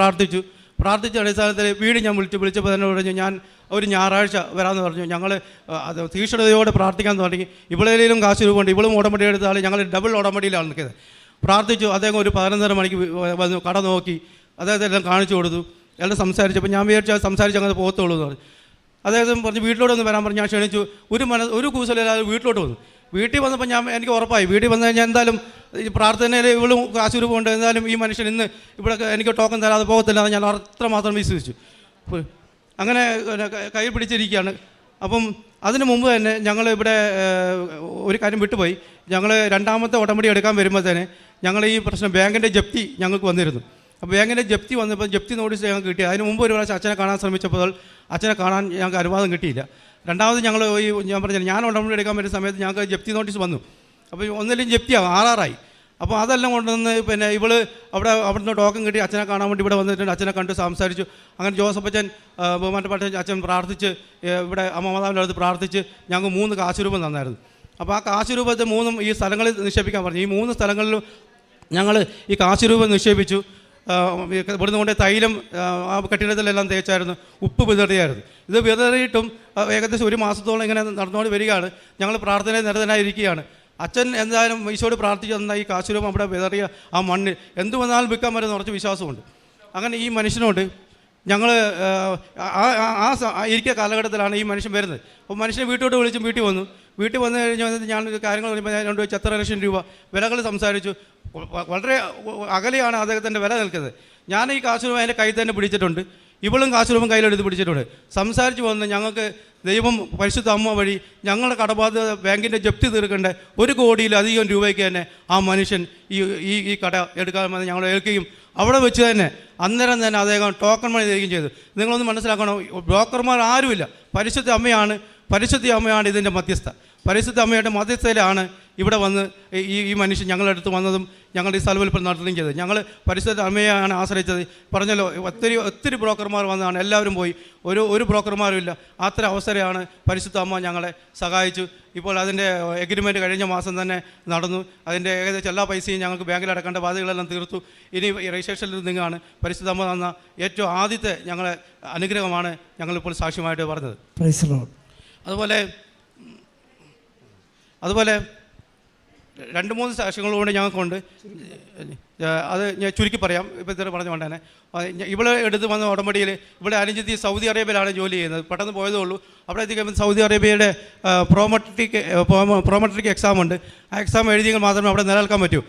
പ്രാർത്ഥിച്ച അടിസ്ഥാനത്തിൽ വീട് ഞാൻ വിളിച്ചപ്പോൾ തന്നെ പറഞ്ഞു ഞാൻ ഒരു ഞായറാഴ്ച വരാമെന്ന് പറഞ്ഞു. ഞങ്ങൾ അത് തീക്ഷ്ണതയോടെ പ്രാർത്ഥിക്കാൻ തുടങ്ങി. ഇവളേലും കാശ് രൂപമുണ്ട്, ഇവളും ഉടമ്പടി എടുത്ത ആൾ, ഞങ്ങൾ ഡബിൾ ഉടമ്പടിയിലാണ് നിൽക്കുന്നത്. പ്രാർത്ഥിച്ചു. അദ്ദേഹം ഒരു 11:30 മണിക്ക് വന്നു, കട നോക്കി, അദ്ദേഹത്തെ എല്ലാം കാണിച്ചു കൊടുത്തു, എല്ലാം സംസാരിച്ചപ്പോൾ ഞാൻ വിചാരിച്ചാൽ സംസാരിച്ച് അങ്ങനെ പോകത്തുള്ളൂ എന്ന് പറഞ്ഞു. അദ്ദേഹം പറഞ്ഞു വീട്ടിലോട്ടൊന്ന് വരാൻ പറഞ്ഞു. ഞാൻ ക്ഷണിച്ചു. ഒരു കൂസലില്ലാതെ വീട്ടിലോട്ട് വന്നു. വീട്ടിൽ വന്നപ്പോൾ എനിക്ക് ഉറപ്പായി വീട്ടിൽ വന്നു കഴിഞ്ഞാൽ എന്തായാലും ഈ പ്രാർത്ഥനയിൽ ഇവളും കാശ് രൂപമുണ്ട്, എന്തായാലും ഈ മനുഷ്യൻ ഇന്ന് ഇവിടെ എനിക്ക് ടോക്കൺ തരാതെ പോകത്തില്ല എന്ന് ഞാൻ അത്രമാത്രം വിശ്വസിച്ചു. അങ്ങനെ കൈ പിടിച്ചിരിക്കുകയാണ്. അപ്പം അതിന് മുമ്പ് തന്നെ ഞങ്ങൾ ഇവിടെ ഒരു കാര്യം വിട്ടുപോയി. ഞങ്ങൾ 2ാമത്തെ ഉടമ്പടി എടുക്കാൻ വരുമ്പോഴത്തേന് ഞങ്ങൾ ഈ പ്രശ്നം ബാങ്കിൻ്റെ ജപ്തി ഞങ്ങൾക്ക് വന്നിരുന്നു. അപ്പോൾ ബാങ്കിൻ്റെ ജപ്തി വന്നപ്പോൾ ജപ്തി നോട്ടീസ് ഞങ്ങൾക്ക് കിട്ടി. അതിന് മുമ്പ് ഒരു പ്രാവശ്യം അച്ഛനെ കാണാൻ ശ്രമിച്ചപ്പോൾ അച്ഛനെ കാണാൻ ഞങ്ങൾക്ക് അനുവാദം കിട്ടിയില്ല. രണ്ടാമത് ഞങ്ങൾ ഞാൻ പറഞ്ഞില്ല ഞാൻ ഉടമ്പടി എടുക്കാൻ വരുന്ന സമയത്ത് ഞങ്ങൾക്ക് ജപ്തി നോട്ടീസ് വന്നു. അപ്പോൾ ഒന്നിലും ജപ്തിയാകും 6 അപ്പോൾ അതെല്ലാം കൊണ്ടുവന്ന് പിന്നെ അവിടുന്ന് ടോക്കൺ കിട്ടി അച്ഛനെ കാണാൻ വേണ്ടി ഇവിടെ വന്നിട്ടുണ്ട്. അച്ഛനെ കണ്ട് സംസാരിച്ചു. അങ്ങനെ ജോസഫ് അച്ഛൻ ബഹുമാനപ്പെട്ട അച്ഛൻ പ്രാർത്ഥിച്ച് ഇവിടെ അമ്മമാതാവിൻ്റെ അടുത്ത് പ്രാർത്ഥിച്ച് ഞങ്ങൾക്ക് 3 കാശ് രൂപം തന്നായിരുന്നു. അപ്പോൾ ആ കാശ് രൂപത്തെ 3 ഈ സ്ഥലങ്ങളിൽ നിക്ഷേപിക്കാൻ പറഞ്ഞു. ഈ 3 സ്ഥലങ്ങളിലും ഞങ്ങൾ ഈ കാശ് രൂപം നിക്ഷേപിച്ചു. ഇവിടുന്ന് കൊണ്ട് തൈലം ആ കെട്ടിടത്തിലെല്ലാം തേച്ചായിരുന്നു, ഉപ്പ് വിതറിയായിരുന്നു. ഇത് വിതറിയിട്ടും ഏകദേശം 1 മാസത്തോളം ഇങ്ങനെ നടന്നുകൊണ്ട് വരികയാണ്. ഞങ്ങൾ പ്രാർത്ഥനയിൽ നിരതനായിരിക്കുകയാണ്. അച്ഛൻ എന്തായാലും ഈശോയോട് പ്രാർത്ഥിച്ചു തന്ന ഈ കാശ് രൂപം അവിടെ വിതറിയ ആ മണ്ണിൽ എന്ത് വന്നാലും വിൽക്കാൻ പറ്റുന്ന കുറച്ച് വിശ്വാസമുണ്ട്. അങ്ങനെ ഈ മനുഷ്യനോട് ഞങ്ങൾ ഇരിക്കുന്ന കാലഘട്ടത്തിലാണ് ഈ മനുഷ്യൻ വരുന്നത്. അപ്പോൾ മനുഷ്യനെ വീട്ടിലോട്ട് വിളിച്ചും വീട്ടിൽ വന്നു കഴിഞ്ഞാൽ ഞാൻ കാര്യങ്ങൾ പറയുമ്പോൾ ഞാൻ 2 ലക്ഷം രൂപ വിലകൾ സംസാരിച്ചു. വളരെ അകലെയാണ് അദ്ദേഹത്തിൻ്റെ വില നിൽക്കുന്നത്. ഞാൻ ഈ കാശ് രൂപ എൻ്റെ കയ്യിൽ തന്നെ പിടിച്ചിട്ടുണ്ട്, ഇവളും കാശ് രൂപം കയ്യിലെടുത്ത് പിടിച്ചിട്ടുണ്ട്. സംസാരിച്ച് വന്ന് ഞങ്ങൾക്ക് ദൈവം പരിശുദ്ധ അമ്മ വഴി ഞങ്ങളുടെ കടബാധ്യത ബാങ്കിൻ്റെ ജപ്തി തീർക്കേണ്ട 1 കോടിയിലധികം രൂപയ്ക്ക് തന്നെ ആ മനുഷ്യൻ ഈ കട എടുക്കാമെന്ന് ഞങ്ങൾ ഏൽക്കുകയും അവിടെ വെച്ച് തന്നെ അന്നേരം തന്നെ അദ്ദേഹം ടോക്കൺ മണി തരികയും ചെയ്തു. നിങ്ങളൊന്ന് മനസ്സിലാക്കണം, ബ്രോക്കർമാർ ആരുമില്ല, പരിശുദ്ധ അമ്മയാണ് ഇതിൻ്റെ മധ്യസ്ഥ. പരിശുദ്ധ അമ്മയുടെ മധ്യസ്ഥയിലാണ് ഇവിടെ വന്ന് ഈ മനുഷ്യൻ ഞങ്ങളുടെ അടുത്ത് വന്നതും ഞങ്ങൾ ഈ സ്ഥലവിൽപ്പന നടത്തുകയും ചെയ്തത്. ഞങ്ങൾ പരിശുദ്ധ അമ്മയാണ് ആശ്രയിച്ചത്. പറഞ്ഞല്ലോ ഒത്തിരി ബ്രോക്കർമാർ വന്നതാണ്, എല്ലാവരും പോയി, ഒരു ബ്രോക്കർമാരും ഇല്ല. അത്ര അവസരമാണ് പരിശുദ്ധ അമ്മ ഞങ്ങളെ സഹായിച്ചു. ഇപ്പോൾ അതിൻ്റെ എഗ്രിമെൻറ്റ് കഴിഞ്ഞ മാസം തന്നെ നടന്നു. അതിൻ്റെ ഏകദേശം എല്ലാ പൈസയും ഞങ്ങൾക്ക് ബാങ്കിൽ അടക്കേണ്ട ബാധ്യതകളെല്ലാം തീർത്തു. ഇനി രജിസ്ട്രേഷനിൽ നിന്നാണ് പരിശുദ്ധ അമ്മ തന്ന ഏറ്റവും ആദ്യത്തെ ഞങ്ങളെ അനുഗ്രഹമാണ് ഞങ്ങളിപ്പോൾ സാക്ഷ്യമായിട്ട് പറഞ്ഞത്. അതുപോലെ 2-3 സാക്ഷ്യങ്ങളോട് ഞങ്ങൾക്കുണ്ട്. അത് ഞാൻ ചുരുക്കി പറയാം. ഇപ്പോൾ ഇത്ര പറഞ്ഞു കൊണ്ട് തന്നെ ഇവിടെ എടുത്ത് വന്ന ഉടമ്പടിയിൽ ഇവിടെ അനുജത്തി സൗദി അറേബ്യയിലാണ് ജോലി ചെയ്യുന്നത്. പെട്ടെന്ന് പോയതേ ഉള്ളൂ. അവിടെ എത്തിക്കുമ്പോൾ സൗദി അറേബ്യയുടെ പ്രോമട്രിക് എക്സാം ഉണ്ട്. ആ എക്സാം എഴുതിയെങ്കിൽ മാത്രമേ അവിടെ നിലനിൽക്കാൻ പറ്റൂ.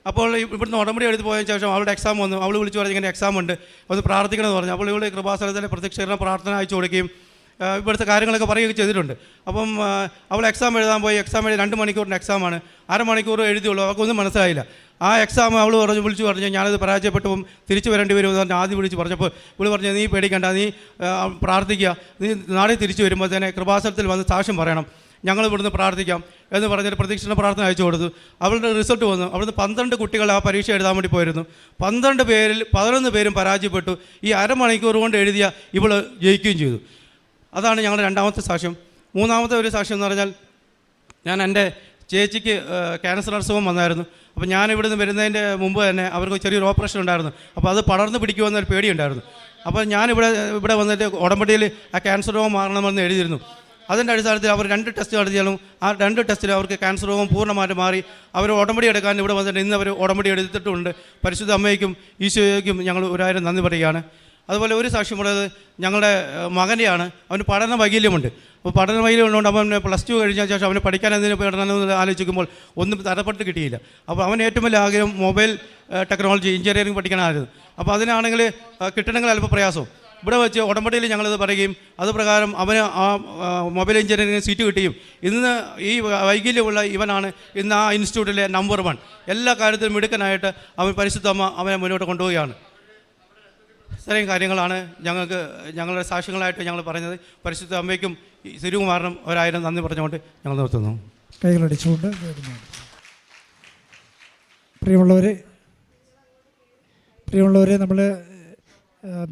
അപ്പോൾ ഇവിടുന്ന് ഉടമ്പടി എടുത്ത് പോയതിന് ശേഷം അവളുടെ എക്സാം വന്നു. അവൾ വിളിച്ച് പറഞ്ഞ് ഇങ്ങനെ എക്സാം ഉണ്ട്, ഒന്ന് പ്രാർത്ഥിക്കണമെന്ന് പറഞ്ഞു. അപ്പോൾ ഇവിടെ കൃപാസനത്തിലെ പ്രത്യക്ഷീകരണ പ്രാർത്ഥന അയച്ചു കൊടുക്കുകയും ഇവിടുത്തെ കാര്യങ്ങളൊക്കെ പറയുകയൊക്കെ ചെയ്തിട്ടുണ്ട്. അപ്പം അവൾ എക്സാം എഴുതാൻ പോയി. എക്സാം എഴുതി 2 മണിക്കൂറിൻ്റെ എക്സാമാണ്. 1/2 മണിക്കൂർ എഴുതിയുള്ളൂ. അവർക്കൊന്നും മനസ്സിലായില്ല. ആ എക്സാം അവൾ വിളിച്ചു പറഞ്ഞു ഞാനത് പരാജയപ്പെട്ടപ്പോൾ തിരിച്ചു വരേണ്ടി വരും എന്ന് ആദ്യം വിളിച്ച് പറഞ്ഞപ്പോൾ ഇവൾ പറഞ്ഞു നീ പേടിക്കണ്ട, നീ പ്രാർത്ഥിക്കുക, നീ നാളെ തിരിച്ചു വരുമ്പോൾ തന്നെ കൃപാസനത്തിൽ വന്ന് സാക്ഷ്യം പറയണം, ഞങ്ങൾ ഇവിടുന്ന് പ്രാർത്ഥിക്കാം എന്ന് പറഞ്ഞൊരു പ്രതീക്ഷണ പ്രാർത്ഥന അയച്ചു കൊടുത്തു. അവളുടെ റിസൾട്ട് വന്നു. അവിടുന്ന് 12 കുട്ടികൾ ആ പരീക്ഷ എഴുതാൻ വേണ്ടി പോയിരുന്നു. 12 പേരിൽ 11 പേരും പരാജയപ്പെട്ടു. ഈ 1/2 മണിക്കൂർ കൊണ്ട് എഴുതിയ ഇവൾ ജയിക്കുകയും ചെയ്തു. അതാണ് ഞങ്ങളുടെ 2ാമത്തെ സാക്ഷ്യം. 3ാമത്തെ ഒരു സാക്ഷ്യം എന്ന് പറഞ്ഞാൽ ഞാൻ എൻ്റെ ചേച്ചിക്ക് ക്യാൻസർ അസുഖം വന്നായിരുന്നു. അപ്പോൾ ഞാൻ ഇവിടുന്ന് വരുന്നതിൻ്റെ മുമ്പ് തന്നെ അവർക്ക് ചെറിയൊരു ഓപ്പറേഷൻ ഉണ്ടായിരുന്നു. അപ്പോൾ അത് പടർന്ന് പിടിക്കുമെന്നൊരു പേടിയുണ്ടായിരുന്നു. അപ്പോൾ ഞാൻ ഇവിടെ വന്നിട്ട് ഉടമ്പടിയിൽ ആ ക്യാൻസർ രോഗം മാറണമെന്ന് എഴുതിയിരുന്നു. അതിൻ്റെ അടിസ്ഥാനത്തിൽ അവർ 2 ടെസ്റ്റ് നടത്തിയാലും ആ 2 ടെസ്റ്റിൽ അവർക്ക് ക്യാൻസർ രോഗം പൂർണ്ണമായിട്ട് മാറി. അവർ ഉടമ്പടി എടുക്കാൻ ഇവിടെ വന്നിട്ട് ഇന്ന് അവർ ഉടമ്പടി എടുത്തിട്ടുണ്ട്. പരിശുദ്ധ അമ്മയ്ക്കും ഈശോയ്ക്കും ഞങ്ങൾ 1000 നന്ദി പറയുകയാണ്. അതുപോലെ ഒരു സാക്ഷ്യമുള്ളത് ഞങ്ങളുടെ മകൻ്റെയാണ്. അവന് പഠന വൈകല്യമുണ്ട്. അപ്പോൾ പഠന വൈകല്യം ഉള്ളതുകൊണ്ട് അവൻ +2 കഴിഞ്ഞ ശേഷം അവന് പഠിക്കാൻ എന്തിനു പഠനമെന്ന് ആലോചിക്കുമ്പോൾ ഒന്നും തരപ്പെട്ട് കിട്ടിയില്ല. അപ്പോൾ അവൻ ഏറ്റവും വലിയ ആഗ്രഹം മൊബൈൽ ടെക്നോളജി എഞ്ചിനീയറിംഗ് പഠിക്കണമായിരുന്നു. അപ്പോൾ അതിനാണെങ്കിൽ കിട്ടണമെങ്കിൽ അല്പം പ്രയാസവും. ഇവിടെ വെച്ച് ഉടമ്പടിയിൽ ഞങ്ങളിത് പറയുകയും അത് പ്രകാരം അവന് ആ മൊബൈൽ എഞ്ചിനീയറിംഗ് സീറ്റ് കിട്ടുകയും ഇന്ന് ഈ വൈകല്യമുള്ള ഇവനാണ് ഇന്ന് ആ ഇൻസ്റ്റിറ്റ്യൂട്ടിലെ നമ്പർ 1. എല്ലാ കാര്യത്തിലും മിടുക്കനായിട്ട് അവൻ പരിശുദ്ധ അമ്മ അവനെ മുന്നോട്ട് കൊണ്ടുപോവുകയാണ്. ഇത്രയും കാര്യങ്ങളാണ് ഞങ്ങളുടെ സാക്ഷ്യങ്ങളായിട്ട് ഞങ്ങൾ പറഞ്ഞത്. പരിശുദ്ധ അമ്മയ്ക്കും തിരുകുമാരനും 1000 നന്ദി പറഞ്ഞുകൊണ്ട് ഞങ്ങൾ നിർത്തുന്നു. കൈകളടിച്ചുകൊണ്ട് പ്രിയമുള്ളവരെ നമ്മൾ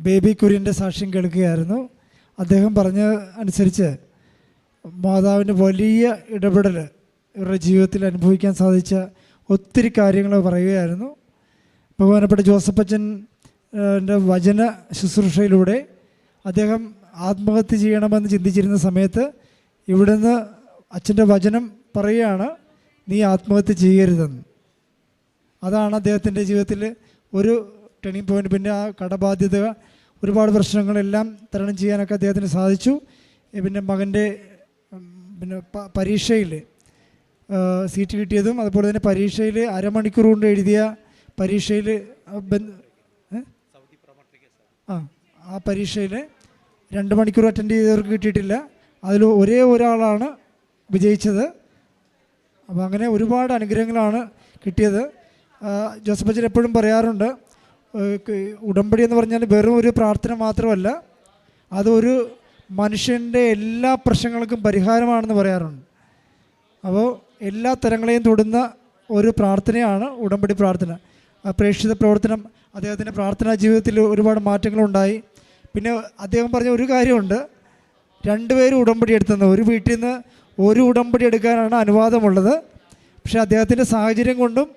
ബേബി കുര്യൻ്റെ സാക്ഷ്യം കേൾക്കുകയായിരുന്നു. അദ്ദേഹം പറഞ്ഞ അനുസരിച്ച് മാതാവിൻ്റെ വലിയ ഇടപെടൽ ഇവരുടെ ജീവിതത്തിൽ അനുഭവിക്കാൻ സാധിച്ച ഒത്തിരി കാര്യങ്ങൾ പറയുകയായിരുന്നു. ബഹുമാനപ്പെട്ട ജോസഫച്ചൻ്റെ വചന ശുശ്രൂഷയിലൂടെ അദ്ദേഹം ആത്മഹത്യ ചെയ്യണമെന്ന് ചിന്തിച്ചിരുന്ന സമയത്ത് ഇവിടുന്ന് അച്ഛൻ്റെ വചനം പറയുകയാണ്, നീ ആത്മഹത്യ ചെയ്യരുതെന്ന്. അതാണ് അദ്ദേഹത്തിൻ്റെ ജീവിതത്തിൽ ഒരു ടേണിംഗ് പോയിൻ്റ്. പിന്നെ ആ കടബാധ്യത, ഒരുപാട് പ്രശ്നങ്ങളെല്ലാം തരണം ചെയ്യാനൊക്കെ അദ്ദേഹത്തിന് സാധിച്ചു. പിന്നെ മകൻ്റെ പരീക്ഷയിൽ സീറ്റ് കിട്ടിയതും അതുപോലെ തന്നെ പരീക്ഷയിൽ അരമണിക്കൂർ കൊണ്ട് എഴുതിയ പരീക്ഷയിൽ ആ പരീക്ഷയിൽ 2 മണിക്കൂർ അറ്റൻഡ് ചെയ്തവർക്ക് കിട്ടിയിട്ടില്ല. അതിൽ ഒരേ ഒരാളാണ് വിജയിച്ചത്. അപ്പോൾ അങ്ങനെ ഒരുപാട് അനുഗ്രഹങ്ങളാണ് കിട്ടിയത്. ജോസഫ് അച്ഛൻ എപ്പോഴും പറയാറുണ്ട്, ഉടമ്പടി എന്ന് പറഞ്ഞാൽ വെറും ഒരു പ്രാർത്ഥന മാത്രമല്ല, അതൊരു മനുഷ്യൻ്റെ എല്ലാ പ്രശ്നങ്ങൾക്കും പരിഹാരമാണെന്ന് പറയാറുണ്ട്. അപ്പോൾ എല്ലാ തരങ്ങളെയും തൊടുന്ന ഒരു പ്രാർത്ഥനയാണ് ഉടമ്പടി പ്രാർത്ഥന. പ്രേക്ഷിത പ്രവർത്തനം അദ്ദേഹത്തിൻ്റെ പ്രാർത്ഥനാ ജീവിതത്തിൽ ഒരുപാട് മാറ്റങ്ങളുണ്ടായി. പിന്നെ അദ്ദേഹം പറഞ്ഞ ഒരു കാര്യമുണ്ട്, 2 പേരും ഉടമ്പടി എടുത്തുന്നത്. ഒരു വീട്ടിൽ നിന്ന് ഒരു ഉടമ്പടി എടുക്കാനാണ് അനുവാദമുള്ളത്. പക്ഷേ അദ്ദേഹത്തിൻ്റെ സാഹചര്യം കൊണ്ടും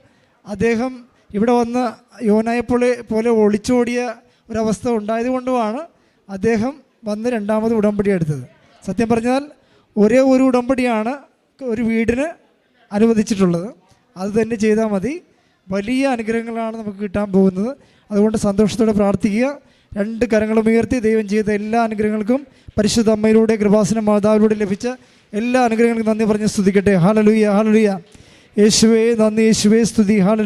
അദ്ദേഹം ഇവിടെ വന്ന് യോനായെ പോലെ ഒളിച്ചോടിയ ഒരവസ്ഥ ഉണ്ടായതുകൊണ്ടുമാണ് അദ്ദേഹം വന്ന് 2ാമത് ഉടമ്പടി എടുത്തത്. സത്യം പറഞ്ഞാൽ ഒരേ ഒരു ഉടമ്പടിയാണ് ഒരു വീടിന് അനുവദിച്ചിട്ടുള്ളത്. അത് തന്നെ ചെയ്താൽ മതി. വലിയ അനുഗ്രഹങ്ങളാണ് നമുക്ക് കിട്ടാൻ പോകുന്നത്. അതുകൊണ്ട് സന്തോഷത്തോടെ പ്രാർത്ഥിക്കുക. 2 കരങ്ങളും ഉയർത്തി ദൈവം ചെയ്ത എല്ലാ അനുഗ്രഹങ്ങൾക്കും പരിശുദ്ധ അമ്മയിലൂടെ കൃപാസന മാതാവിലൂടെ ലഭിച്ച എല്ലാ അനുഗ്രഹങ്ങൾക്കും നന്ദി പറഞ്ഞ് സ്തുതിക്കട്ടെ. Hallelujah, hallelujah. യേശുവേ നന്ദി, യേശുവേ സ്തുതി. ഹല്ലേലൂയ.